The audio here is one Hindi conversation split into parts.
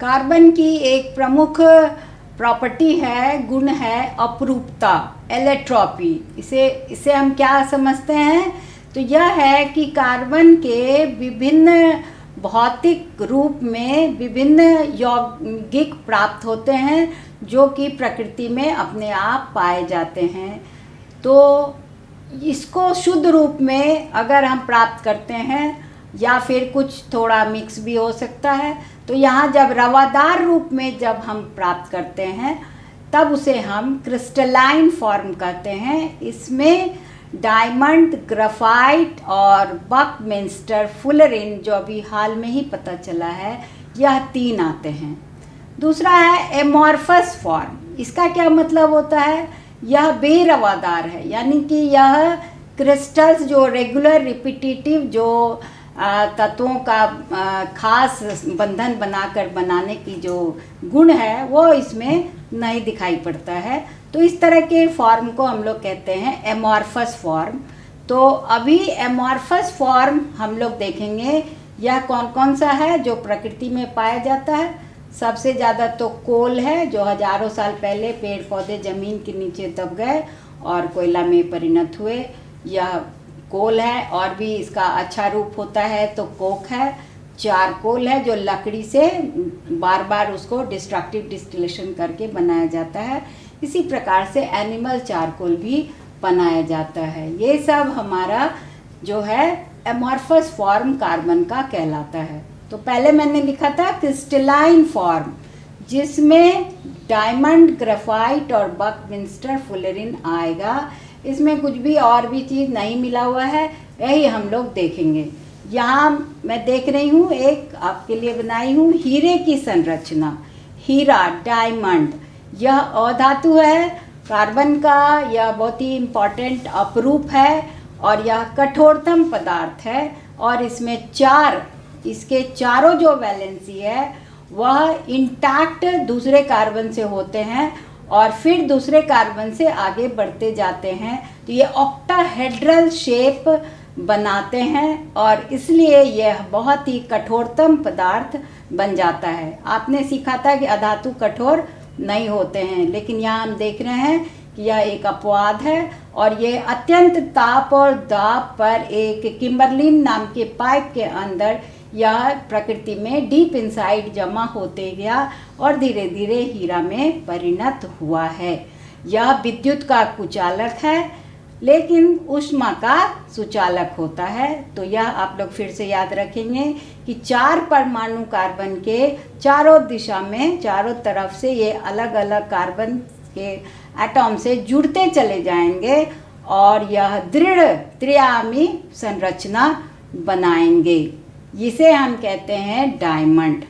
कार्बन की एक प्रमुख प्रॉपर्टी है, गुण है अपरूपता, एलेट्रॉपी। इसे हम क्या समझते हैं? तो यह है कि कार्बन के विभिन्न भौतिक रूप में विभिन्न यौगिक प्राप्त होते हैं जो कि प्रकृति में अपने आप पाए जाते हैं। तो इसको शुद्ध रूप में अगर हम प्राप्त करते हैं या फिर कुछ थोड़ा मिक्स भी हो सकता है, तो यहाँ जब रवादार रूप में जब हम प्राप्त करते हैं तब उसे हम क्रिस्टलाइन फॉर्म कहते हैं। इसमें डायमंड, ग्रेफाइट और बकमिंस्टर फुलरिन, जो अभी हाल में ही पता चला है, यह 3 आते हैं। दूसरा है एमॉर्फस फॉर्म। इसका क्या मतलब होता है? यह बेरवादार है, यानी कि यह क्रिस्टल्स जो रेगुलर रिपीटेटिव जो तत्वों का खास बंधन बनाकर बनाने की जो गुण है वो इसमें नहीं दिखाई पड़ता है। तो इस तरह के फॉर्म को हम लोग कहते हैं एमॉर्फस फॉर्म। तो अभी एमॉर्फस फॉर्म हम लोग देखेंगे, यह कौन कौन सा है जो प्रकृति में पाया जाता है। सबसे ज़्यादा तो कोल है, जो हजारों साल पहले पेड़ पौधे ज़मीन के नीचे दब गए और कोयला में परिणत हुए, यह कोल है। और भी इसका अच्छा रूप होता है तो कोक है। चारकोल है जो लकड़ी से बार बार उसको डिस्ट्रक्टिव डिस्टिलेशन करके बनाया जाता है। इसी प्रकार से एनिमल चारकोल भी बनाया जाता है। ये सब हमारा जो है एमॉर्फस फॉर्म कार्बन का कहलाता है। तो पहले मैंने लिखा था क्रिस्टलाइन फॉर्म, जिसमें डायमंड, ग्रेफाइट और बकमिंस्टर फुलरिन आएगा। इसमें कुछ भी और भी चीज़ नहीं मिला हुआ है, यही हम लोग देखेंगे। यहाँ मैं देख रही हूँ, एक आपके लिए बनाई हूँ हीरे की संरचना। हीरा, डायमंड, यह अधातु है कार्बन का। यह बहुत ही इम्पॉर्टेंट अपरूप है और यह कठोरतम पदार्थ है। और इसमें इसके चारों जो वैलेंसी है वह इंटैक्ट दूसरे कार्बन से होते हैं और फिर दूसरे कार्बन से आगे बढ़ते जाते हैं। तो ये ऑक्टाहेड्रल शेप बनाते हैं और इसलिए यह बहुत ही कठोरतम पदार्थ बन जाता है। आपने सीखा था कि अधातु कठोर नहीं होते हैं, लेकिन यहाँ हम देख रहे हैं कि यह एक अपवाद है और ये अत्यंत ताप और दाब पर एक किम्बरलिन नाम के पाइप के अंदर यह प्रकृति में डीप इनसाइड जमा होते गया और धीरे धीरे हीरा में परिणत हुआ है। यह विद्युत का कुचालक है लेकिन ऊष्मा का सुचालक होता है। तो यह आप लोग फिर से याद रखेंगे कि 4 परमाणु कार्बन के चारों दिशा में, चारों तरफ से ये अलग अलग कार्बन के एटॉम से जुड़ते चले जाएंगे और यह दृढ़ त्रिआयामी संरचना बनाएंगे। इसे हम कहते हैं डायमंड।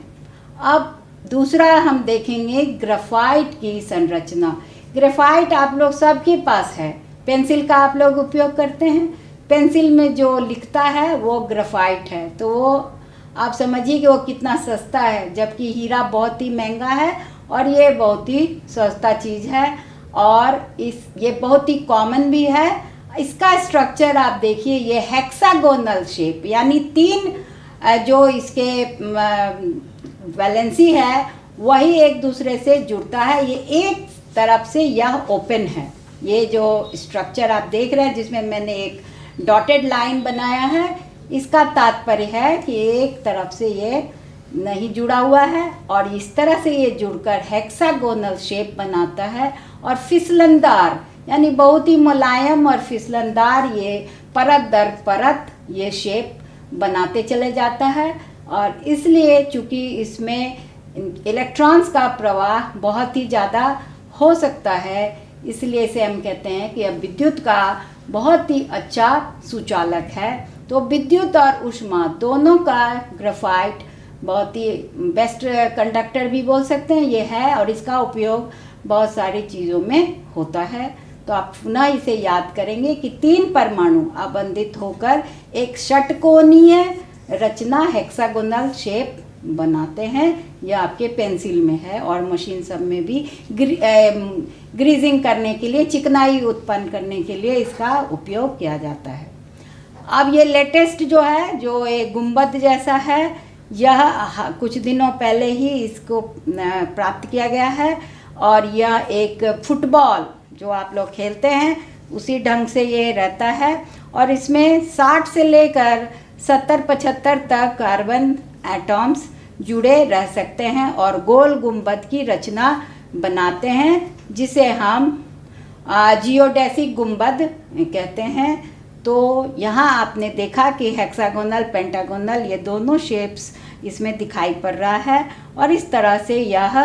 अब दूसरा हम देखेंगे ग्रेफाइट की संरचना। ग्रेफाइट आप लोग सबके पास है, पेंसिल का आप लोग उपयोग करते हैं। पेंसिल में जो लिखता है वो ग्रेफाइट है। तो वो आप समझिए कि वो कितना सस्ता है, जबकि हीरा बहुत ही महंगा है और ये बहुत ही सस्ता चीज़ है और ये बहुत ही कॉमन भी है। इसका स्ट्रक्चर आप देखिए, ये हेक्सागोनल शेप, यानी 3 जो इसके वैलेंसी है वही एक दूसरे से जुड़ता है। ये एक तरफ से यह ओपन है। ये जो स्ट्रक्चर आप देख रहे हैं जिसमें मैंने एक डॉटेड लाइन बनाया है, इसका तात्पर्य है कि एक तरफ से ये नहीं जुड़ा हुआ है और इस तरह से ये जुड़कर हेक्सागोनल शेप बनाता है और फिसलनदार, यानी बहुत ही मुलायम और फिसलनदार ये परत दर परत ये शेप बनाते चले जाता है। और इसलिए चूँकि इसमें इलेक्ट्रॉन्स का प्रवाह बहुत ही ज़्यादा हो सकता है, इसलिए इसे हम कहते हैं कि यह विद्युत का बहुत ही अच्छा सुचालक है। तो विद्युत और ऊष्मा दोनों का ग्रेफाइट बहुत ही बेस्ट कंडक्टर भी बोल सकते हैं ये है और इसका उपयोग बहुत सारी चीज़ों में होता है। तो आप पुनः इसे याद करेंगे कि 3 परमाणु आबंधित होकर एक षटकोणीय रचना हेक्सागोनल शेप बनाते हैं। यह आपके पेंसिल में है और मशीन सब में भी ग्रीजिंग करने के लिए, चिकनाई उत्पन्न करने के लिए इसका उपयोग किया जाता है। अब ये लेटेस्ट जो है, जो एक गुंबद जैसा है, कुछ दिनों पहले ही इसको प्राप्त किया गया है। और यह एक फुटबॉल जो आप लोग खेलते हैं उसी ढंग से ये रहता है। और इसमें 60 से लेकर 70-75 तक कार्बन एटॉम्स जुड़े रह सकते हैं और गोल गुंबद की रचना बनाते हैं, जिसे हम जियोडेसिक गुंबद कहते हैं। तो यहाँ आपने देखा कि हेक्सागोनल, पेंटागोनल, ये दोनों शेप्स इसमें दिखाई पड़ रहा है। और इस तरह से यह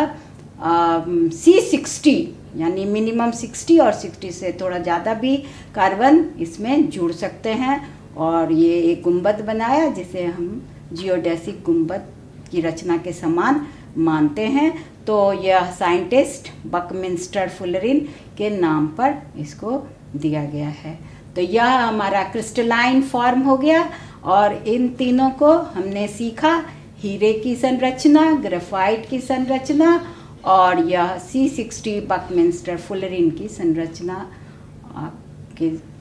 C60 यानी मिनिमम 60 और 60 से थोड़ा ज़्यादा भी कार्बन इसमें जुड़ सकते हैं। और ये एक गुंबद बनाया जिसे हम जियोडेसिक गुंबद की रचना के समान मानते हैं। तो यह साइंटिस्ट बकमिंस्टर फुलरिन के नाम पर इसको दिया गया है। तो यह हमारा क्रिस्टलाइन फॉर्म हो गया। और इन तीनों को हमने सीखा, हीरे की संरचना, ग्रेफाइट की संरचना और यह C60 बकमिंस्टर फुलरिन की संरचना।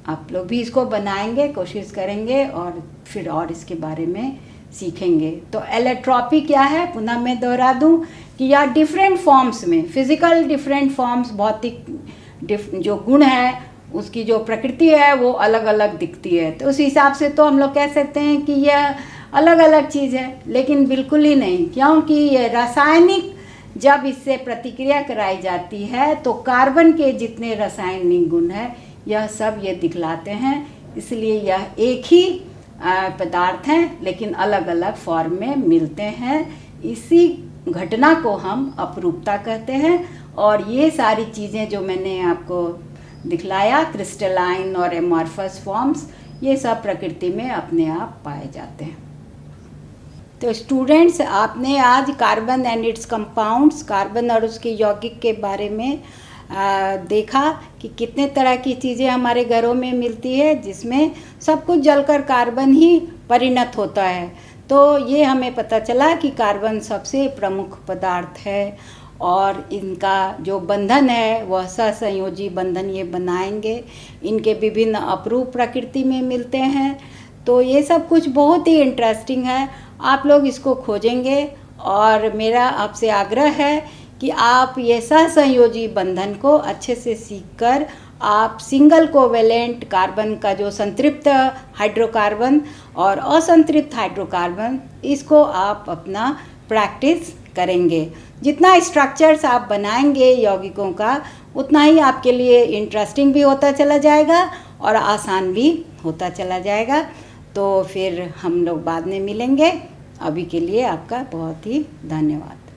आप लोग भी इसको बनाएंगे, कोशिश करेंगे और फिर और इसके बारे में सीखेंगे। तो एलेट्रॉपी क्या है, पुनः मैं दोहरा दूं कि यह डिफरेंट फॉर्म्स में, फिजिकल डिफरेंट फॉर्म्स, भौतिक जो गुण है उसकी जो प्रकृति है वो अलग अलग दिखती है। तो उस हिसाब से तो हम लोग कह सकते हैं कि यह अलग अलग चीज़ है, लेकिन बिल्कुल ही नहीं, क्योंकि ये रासायनिक जब इससे प्रतिक्रिया कराई जाती है तो कार्बन के जितने रासायनिक गुण हैं यह सब ये दिखलाते हैं। इसलिए यह एक ही पदार्थ हैं लेकिन अलग अलग फॉर्म में मिलते हैं। इसी घटना को हम अपरूपता कहते हैं। और ये सारी चीज़ें जो मैंने आपको दिखलाया, क्रिस्टलाइन और एमॉर्फस फॉर्म्स, ये सब प्रकृति में अपने आप पाए जाते हैं। तो स्टूडेंट्स, आपने आज carbon and it's compounds, carbon और उसके यौगिक के बारे में देखा कि कितने तरह की चीज़ें हमारे घरों में मिलती है जिसमें सब कुछ जलकर कार्बन ही परिणत होता है। तो ये हमें पता चला कि कार्बन सबसे प्रमुख पदार्थ है और इनका जो बंधन है वह सहसंयोजी बंधन ये बनाएंगे। इनके विभिन्न अपरूप प्रकृति में मिलते हैं। तो ये सब कुछ बहुत ही इंटरेस्टिंग है, आप लोग इसको खोजेंगे। और मेरा आपसे आग्रह है कि आप ये सहसंयोजी बंधन को अच्छे से सीखकर आप सिंगल कोवेलेंट कार्बन का जो संतृप्त हाइड्रोकार्बन और असंतृप्त हाइड्रोकार्बन, इसको आप अपना प्रैक्टिस करेंगे। जितना स्ट्रक्चर्स आप बनाएंगे यौगिकों का, उतना ही आपके लिए इंटरेस्टिंग भी होता चला जाएगा और आसान भी होता चला जाएगा। तो फिर हम लोग बाद में मिलेंगे। अभी के लिए आपका बहुत ही धन्यवाद।